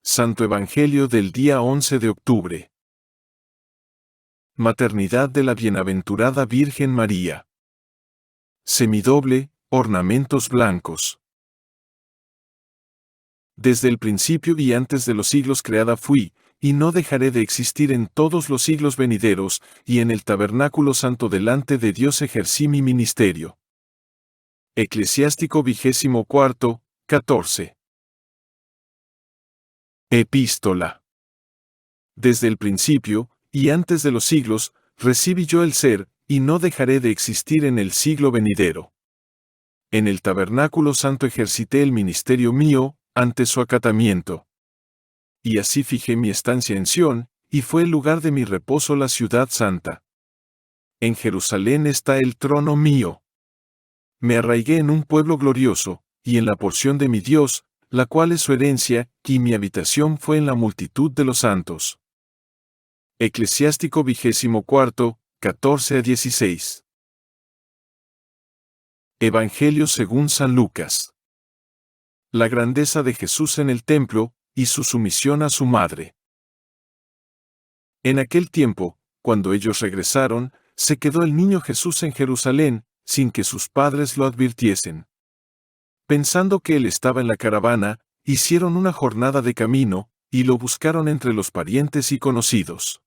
Santo Evangelio del día 11 de octubre. Maternidad de la Bienaventurada Virgen María. Semidoble, ornamentos blancos. Desde el principio y antes de los siglos creada fui, y no dejaré de existir en todos los siglos venideros, y en el tabernáculo santo delante de Dios ejercí mi ministerio. Eclesiástico 24, 14. Epístola. Desde el principio, y antes de los siglos, recibí yo el ser, y no dejaré de existir en el siglo venidero. En el tabernáculo santo ejercité el ministerio mío, ante su acatamiento. Y así fijé mi estancia en Sión, y fue el lugar de mi reposo la ciudad santa. En Jerusalén está el trono mío. Me arraigué en un pueblo glorioso, y en la porción de mi Dios, la cual es su herencia, y mi habitación fue en la multitud de los santos. Eclesiástico 24, 14 a 16. Evangelio según San Lucas. La grandeza de Jesús en el templo, y su sumisión a su madre. En aquel tiempo, cuando ellos regresaron, se quedó el niño Jesús en Jerusalén, sin que sus padres lo advirtiesen. Pensando que él estaba en la caravana, hicieron una jornada de camino, y lo buscaron entre los parientes y conocidos.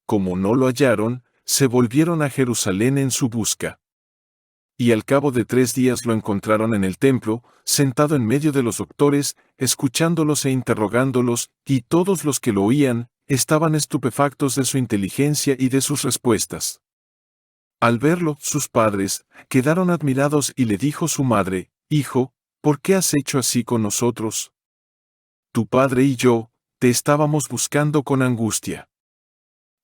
Como no lo hallaron, se volvieron a Jerusalén en su busca. Y al cabo de 3 días lo encontraron en el templo, sentado en medio de los doctores, escuchándolos e interrogándolos, y todos los que lo oían, estaban estupefactos de su inteligencia y de sus respuestas. Al verlo, sus padres, quedaron admirados y le dijo su madre: «Hijo, ¿por qué has hecho así con nosotros? Tu padre y yo, te estábamos buscando con angustia».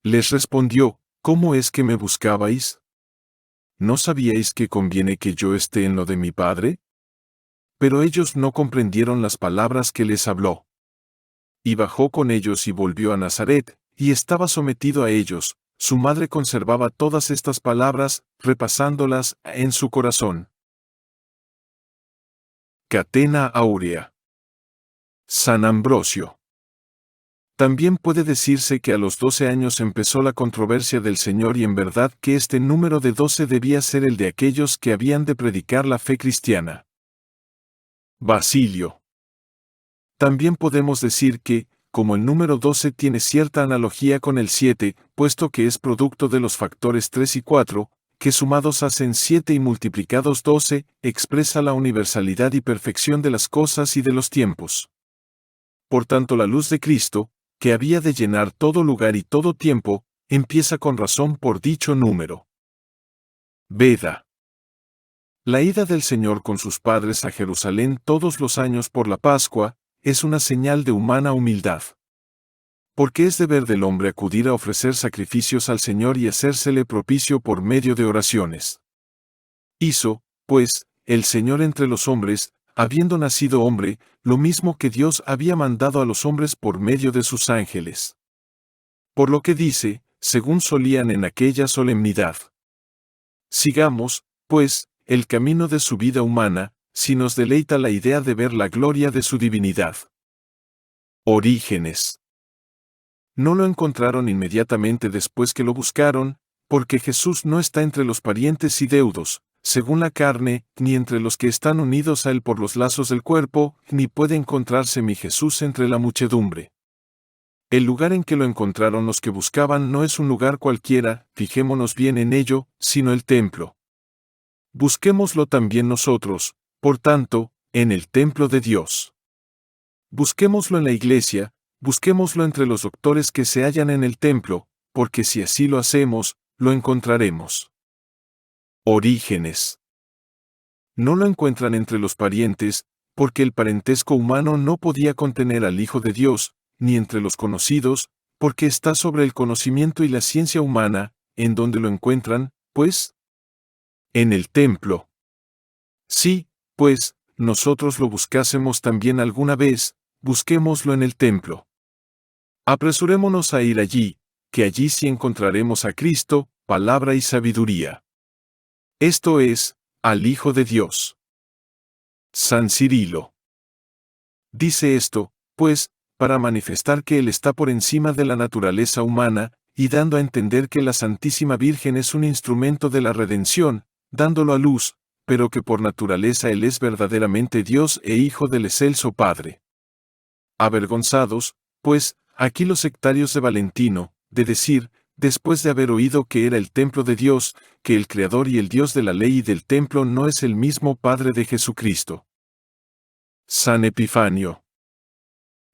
Les respondió: «¿Cómo es que me buscabais? ¿No sabíais que conviene que yo esté en lo de mi padre?» Pero ellos no comprendieron las palabras que les habló. Y bajó con ellos y volvió a Nazaret, y estaba sometido a ellos. Su madre conservaba todas estas palabras, repasándolas en su corazón. Catena áurea. San Ambrosio. También puede decirse que a los 12 años empezó la controversia del Señor, y en verdad que este número de 12 debía ser el de aquellos que habían de predicar la fe cristiana. Basilio. También podemos decir que, como el número 12 tiene cierta analogía con el 7, puesto que es producto de los factores 3 y 4, que sumados hacen 7 y multiplicados 12, expresa la universalidad y perfección de las cosas y de los tiempos. Por tanto, la luz de Cristo, que había de llenar todo lugar y todo tiempo, empieza con razón por dicho número. Veda. La ida del Señor con sus padres a Jerusalén todos los años por la Pascua, es una señal de humana humildad. Porque es deber del hombre acudir a ofrecer sacrificios al Señor y hacérsele propicio por medio de oraciones. Hizo, pues, el Señor entre los hombres, habiendo nacido hombre, lo mismo que Dios había mandado a los hombres por medio de sus ángeles. Por lo que dice, según solían en aquella solemnidad. Sigamos, pues, el camino de su vida humana, si nos deleita la idea de ver la gloria de su divinidad. Orígenes. No lo encontraron inmediatamente después que lo buscaron, porque Jesús no está entre los parientes y deudos, según la carne, ni entre los que están unidos a él por los lazos del cuerpo, ni puede encontrarse mi Jesús entre la muchedumbre. El lugar en que lo encontraron los que buscaban no es un lugar cualquiera, fijémonos bien en ello, sino el templo. Busquémoslo también nosotros, por tanto, en el templo de Dios. Busquémoslo en la iglesia, busquémoslo entre los doctores que se hallan en el templo, porque si así lo hacemos, lo encontraremos. Orígenes. No lo encuentran entre los parientes, porque el parentesco humano no podía contener al Hijo de Dios, ni entre los conocidos, porque está sobre el conocimiento y la ciencia humana. ¿En dónde lo encuentran, pues? En el templo. Sí, pues, nosotros lo buscásemos también alguna vez, busquémoslo en el templo. Apresurémonos a ir allí, que allí sí encontraremos a Cristo, palabra y sabiduría. Esto es, al Hijo de Dios. San Cirilo. Dice esto, pues, para manifestar que Él está por encima de la naturaleza humana, y dando a entender que la Santísima Virgen es un instrumento de la redención, dándolo a luz, pero que por naturaleza Él es verdaderamente Dios e Hijo del excelso Padre. Avergonzados, pues, aquí los sectarios de Valentino, de decir, después de haber oído que era el templo de Dios, que el Creador y el Dios de la ley y del templo no es el mismo Padre de Jesucristo. San Epifanio.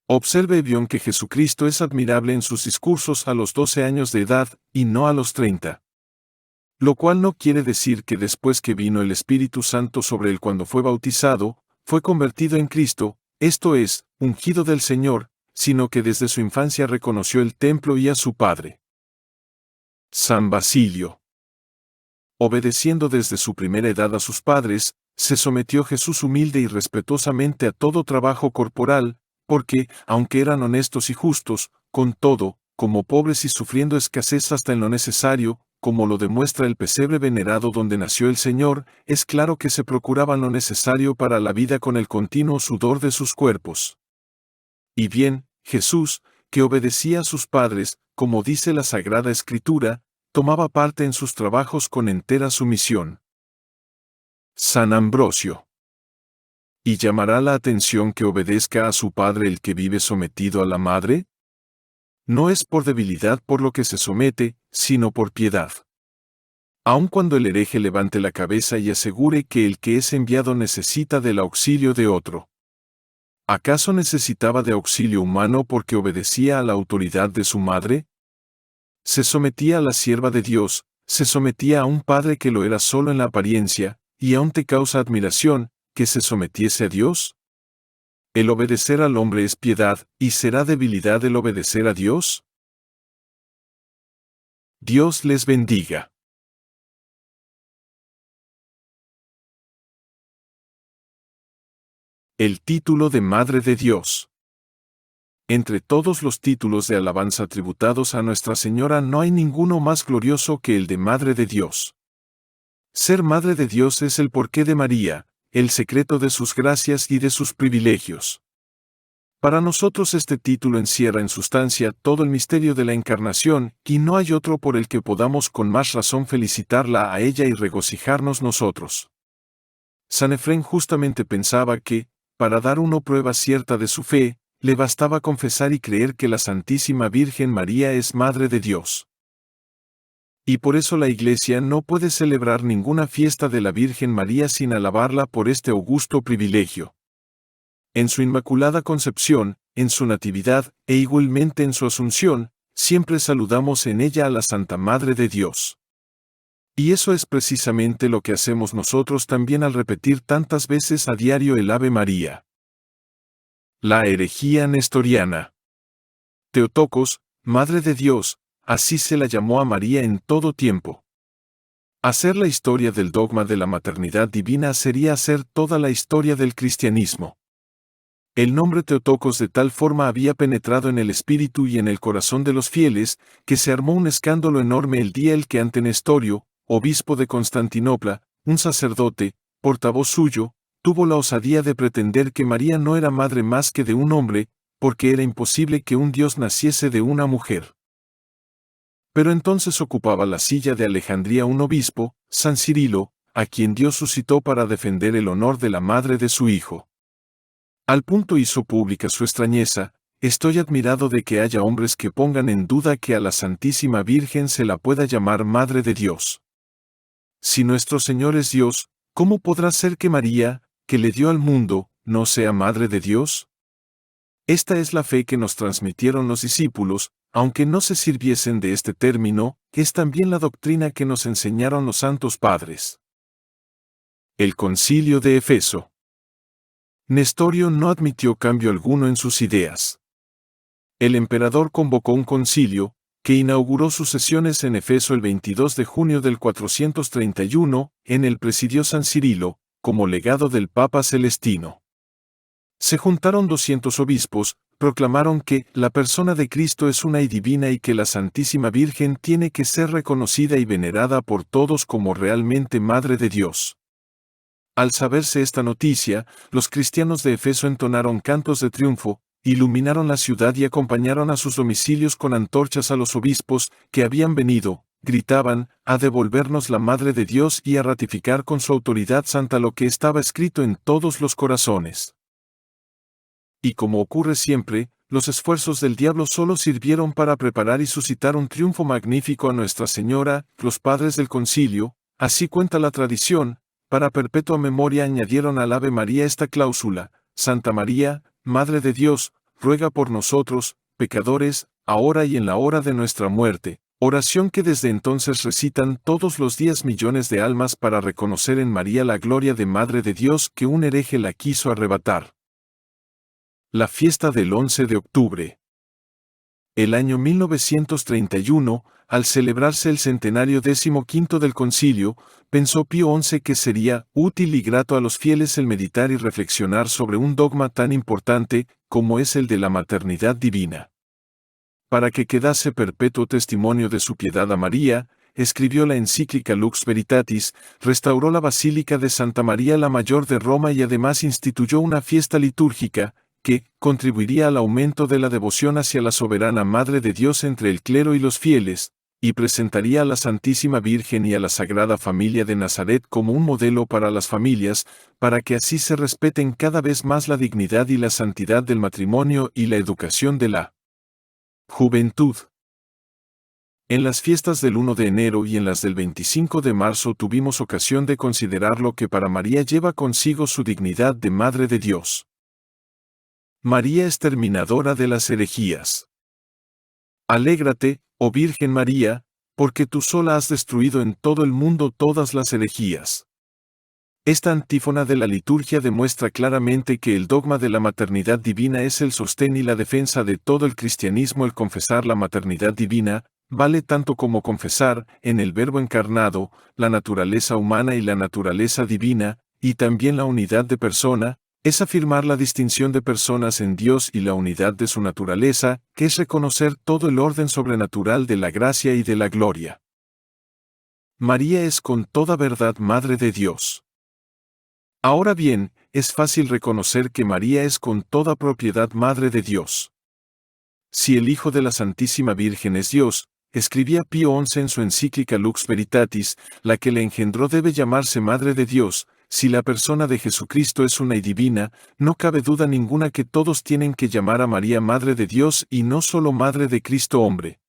Observe bien que Jesucristo es admirable en sus discursos a los 12 años de edad, y no a los 30. Lo cual no quiere decir que después que vino el Espíritu Santo sobre él cuando fue bautizado, fue convertido en Cristo, esto es, ungido del Señor, sino que desde su infancia reconoció el templo y a su Padre. San Basilio. Obedeciendo desde su primera edad a sus padres, se sometió Jesús humilde y respetuosamente a todo trabajo corporal, porque, aunque eran honestos y justos, con todo, como pobres y sufriendo escasez hasta en lo necesario, como lo demuestra el pesebre venerado donde nació el Señor, es claro que se procuraban lo necesario para la vida con el continuo sudor de sus cuerpos. Y bien, Jesús, que obedecía a sus padres, como dice la Sagrada Escritura, tomaba parte en sus trabajos con entera sumisión. San Ambrosio. ¿Y llamará la atención que obedezca a su padre el que vive sometido a la madre? No es por debilidad por lo que se somete, sino por piedad. Aun cuando el hereje levante la cabeza y asegure que el que es enviado necesita del auxilio de otro. ¿Acaso necesitaba de auxilio humano porque obedecía a la autoridad de su madre? Se sometía a la sierva de Dios, se sometía a un padre que lo era solo en la apariencia, y aún te causa admiración, que se sometiese a Dios. ¿El obedecer al hombre es piedad, y será debilidad el obedecer a Dios? Dios les bendiga. El título de Madre de Dios. Entre todos los títulos de alabanza tributados a Nuestra Señora no hay ninguno más glorioso que el de Madre de Dios. Ser Madre de Dios es el porqué de María, el secreto de sus gracias y de sus privilegios. Para nosotros este título encierra en sustancia todo el misterio de la Encarnación, y no hay otro por el que podamos con más razón felicitarla a ella y regocijarnos nosotros. San Efrén justamente pensaba que, para dar uno prueba cierta de su fe, le bastaba confesar y creer que la Santísima Virgen María es Madre de Dios. Y por eso la Iglesia no puede celebrar ninguna fiesta de la Virgen María sin alabarla por este augusto privilegio. En su Inmaculada Concepción, en su Natividad, e igualmente en su Asunción, siempre saludamos en ella a la Santa Madre de Dios. Y eso es precisamente lo que hacemos nosotros también al repetir tantas veces a diario el Ave María. La herejía nestoriana. Teotocos, Madre de Dios, así se la llamó a María en todo tiempo. Hacer la historia del dogma de la maternidad divina sería hacer toda la historia del cristianismo. El nombre Teotocos de tal forma había penetrado en el espíritu y en el corazón de los fieles, que se armó un escándalo enorme el día en que ante Nestorio, obispo de Constantinopla, un sacerdote, portavoz suyo, tuvo la osadía de pretender que María no era madre más que de un hombre, porque era imposible que un Dios naciese de una mujer. Pero entonces ocupaba la silla de Alejandría un obispo, San Cirilo, a quien Dios suscitó para defender el honor de la madre de su hijo. Al punto hizo pública su extrañeza: estoy admirado de que haya hombres que pongan en duda que a la Santísima Virgen se la pueda llamar Madre de Dios. Si nuestro Señor es Dios, ¿cómo podrá ser que María, que le dio al mundo, no sea Madre de Dios? Esta es la fe que nos transmitieron los discípulos, aunque no se sirviesen de este término, es también la doctrina que nos enseñaron los santos padres. El Concilio de Efeso. Nestorio no admitió cambio alguno en sus ideas. El emperador convocó un concilio, que inauguró sus sesiones en Efeso el 22 de junio del 431, en el presidió San Cirilo, como legado del Papa Celestino. Se juntaron 200 obispos, proclamaron que la persona de Cristo es una y divina y que la Santísima Virgen tiene que ser reconocida y venerada por todos como realmente Madre de Dios. Al saberse esta noticia, los cristianos de Efeso entonaron cantos de triunfo, iluminaron la ciudad y acompañaron a sus domicilios con antorchas a los obispos que habían venido, gritaban, a devolvernos la Madre de Dios y a ratificar con su autoridad santa lo que estaba escrito en todos los corazones. Y como ocurre siempre, los esfuerzos del diablo solo sirvieron para preparar y suscitar un triunfo magnífico a Nuestra Señora. Los padres del concilio, así cuenta la tradición, para perpetua memoria añadieron al Ave María esta cláusula: Santa María, Madre de Dios, ruega por nosotros, pecadores, ahora y en la hora de nuestra muerte. Oración que desde entonces recitan todos los días millones de almas para reconocer en María la gloria de Madre de Dios que un hereje la quiso arrebatar. La fiesta del 11 de octubre. El año 1931, al celebrarse el centenario 15º del concilio, pensó Pío XI que sería útil y grato a los fieles el meditar y reflexionar sobre un dogma tan importante como es el de la maternidad divina. Para que quedase perpetuo testimonio de su piedad a María, escribió la encíclica Lux Veritatis, restauró la Basílica de Santa María la Mayor de Roma y además instituyó una fiesta litúrgica, que contribuiría al aumento de la devoción hacia la soberana Madre de Dios entre el clero y los fieles, y presentaría a la Santísima Virgen y a la Sagrada Familia de Nazaret como un modelo para las familias, para que así se respeten cada vez más la dignidad y la santidad del matrimonio y la educación de la juventud. En las fiestas del 1 de enero y en las del 25 de marzo tuvimos ocasión de considerar lo que para María lleva consigo su dignidad de Madre de Dios. María exterminadora de las herejías. Alégrate, oh Virgen María, porque tú sola has destruido en todo el mundo todas las herejías. Esta antífona de la liturgia demuestra claramente que el dogma de la maternidad divina es el sostén y la defensa de todo el cristianismo. El confesar la maternidad divina vale tanto como confesar, en el Verbo encarnado, la naturaleza humana y la naturaleza divina, y también la unidad de persona. Es afirmar la distinción de personas en Dios y la unidad de su naturaleza, que es reconocer todo el orden sobrenatural de la gracia y de la gloria. María es con toda verdad Madre de Dios. Ahora bien, es fácil reconocer que María es con toda propiedad Madre de Dios. Si el Hijo de la Santísima Virgen es Dios, escribía Pío XI en su encíclica Lux Veritatis, la que le engendró debe llamarse Madre de Dios. Si la persona de Jesucristo es una y divina, no cabe duda ninguna que todos tienen que llamar a María Madre de Dios y no solo Madre de Cristo hombre.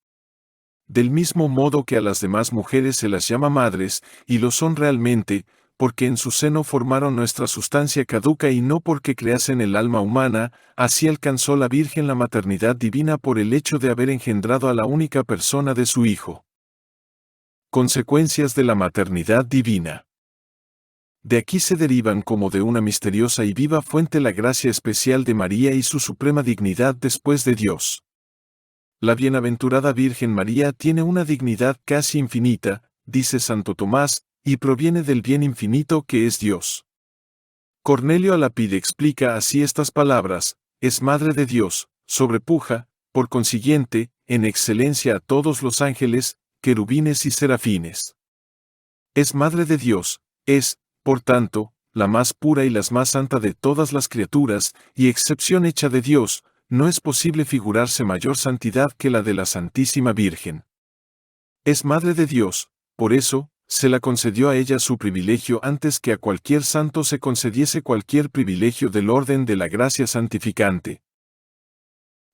Del mismo modo que a las demás mujeres se las llama madres, y lo son realmente, porque en su seno formaron nuestra sustancia caduca y no porque creasen el alma humana, así alcanzó la Virgen la maternidad divina por el hecho de haber engendrado a la única persona de su Hijo. Consecuencias de la maternidad divina. De aquí se derivan como de una misteriosa y viva fuente la gracia especial de María y su suprema dignidad después de Dios. La bienaventurada Virgen María tiene una dignidad casi infinita, dice Santo Tomás, y proviene del bien infinito que es Dios. Cornelio Alapide explica así estas palabras: es Madre de Dios, sobrepuja, por consiguiente, en excelencia a todos los ángeles, querubines y serafines. Es Madre de Dios, es, por tanto, la más pura y la más santa de todas las criaturas, y excepción hecha de Dios. No es posible figurarse mayor santidad que la de la Santísima Virgen. Es Madre de Dios, por eso, se la concedió a ella su privilegio antes que a cualquier santo se concediese cualquier privilegio del orden de la gracia santificante.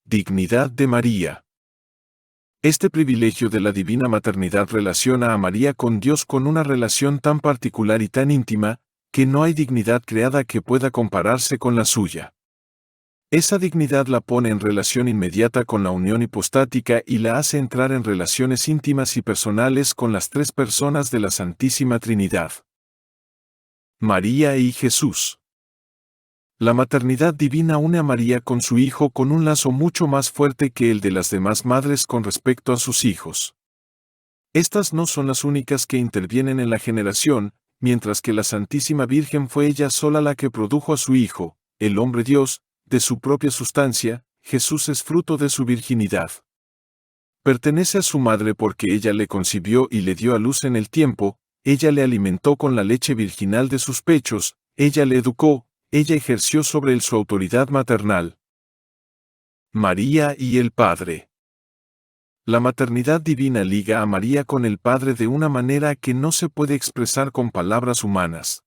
Dignidad de María. Este privilegio de la divina maternidad relaciona a María con Dios con una relación tan particular y tan íntima, que no hay dignidad creada que pueda compararse con la suya. Esa dignidad la pone en relación inmediata con la unión hipostática y la hace entrar en relaciones íntimas y personales con las tres personas de la Santísima Trinidad. María y Jesús. La maternidad divina une a María con su Hijo con un lazo mucho más fuerte que el de las demás madres con respecto a sus hijos. Estas no son las únicas que intervienen en la generación, mientras que la Santísima Virgen fue ella sola la que produjo a su Hijo, el hombre Dios, de su propia sustancia. Jesús es fruto de su virginidad. Pertenece a su madre porque ella le concibió y le dio a luz en el tiempo, ella le alimentó con la leche virginal de sus pechos, ella le educó, ella ejerció sobre él su autoridad maternal. María y el Padre. La maternidad divina liga a María con el Padre de una manera que no se puede expresar con palabras humanas.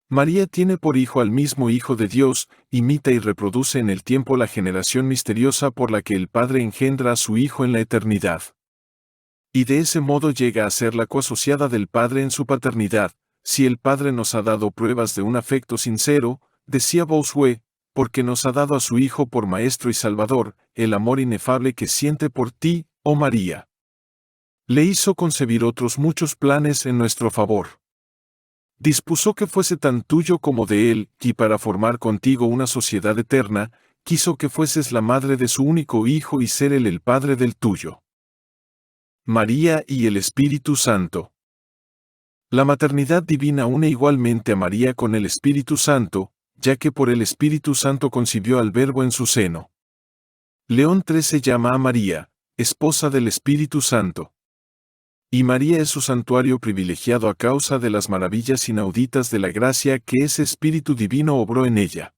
María tiene por hijo al mismo Hijo de Dios, imita y reproduce en el tiempo la generación misteriosa por la que el Padre engendra a su Hijo en la eternidad. Y de ese modo llega a ser la coasociada del Padre en su paternidad. Si el Padre nos ha dado pruebas de un afecto sincero, decía Bossuet, porque nos ha dado a su Hijo por Maestro y Salvador, el amor inefable que siente por ti, oh María. Le hizo concebir otros muchos planes en nuestro favor. Dispuso que fuese tan tuyo como de Él, y para formar contigo una sociedad eterna, quiso que fueses la madre de su único Hijo y ser Él el Padre del tuyo. María y el Espíritu Santo. La maternidad divina une igualmente a María con el Espíritu Santo, ya que por el Espíritu Santo concibió al Verbo en su seno. León XIII llama a María, esposa del Espíritu Santo. Y María es su santuario privilegiado a causa de las maravillas inauditas de la gracia que ese Espíritu Divino obró en ella.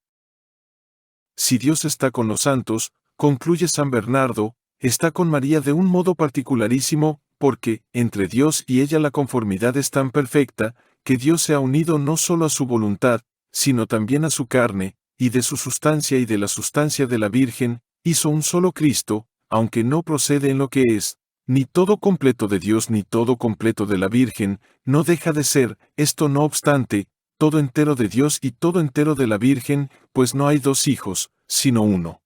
Si Dios está con los santos, concluye San Bernardo, está con María de un modo particularísimo, porque, entre Dios y ella la conformidad es tan perfecta, que Dios se ha unido no solo a su voluntad, sino también a su carne, y de su sustancia y de la sustancia de la Virgen, hizo un solo Cristo, aunque no procede en lo que es, ni todo completo de Dios ni todo completo de la Virgen, no deja de ser, esto no obstante, todo entero de Dios y todo entero de la Virgen, pues no hay dos hijos, sino uno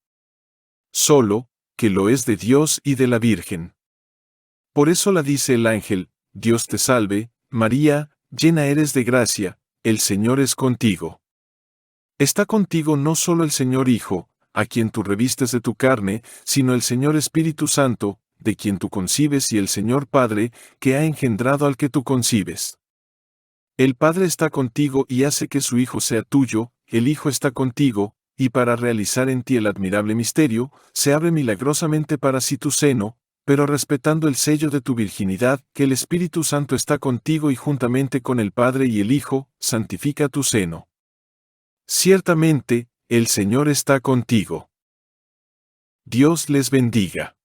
solo, que lo es de Dios y de la Virgen. Por eso la dice el ángel, Dios te salve, María, llena eres de gracia, el Señor es contigo. Está contigo no solo el Señor Hijo, a quien tú revistes de tu carne, sino el Señor Espíritu Santo, de quien tú concibes y el Señor Padre, que ha engendrado al que tú concibes. El Padre está contigo y hace que su Hijo sea tuyo, el Hijo está contigo, y para realizar en ti el admirable misterio, se abre milagrosamente para sí tu seno, pero respetando el sello de tu virginidad, que el Espíritu Santo está contigo y juntamente con el Padre y el Hijo, santifica tu seno. Ciertamente, el Señor está contigo. Dios les bendiga.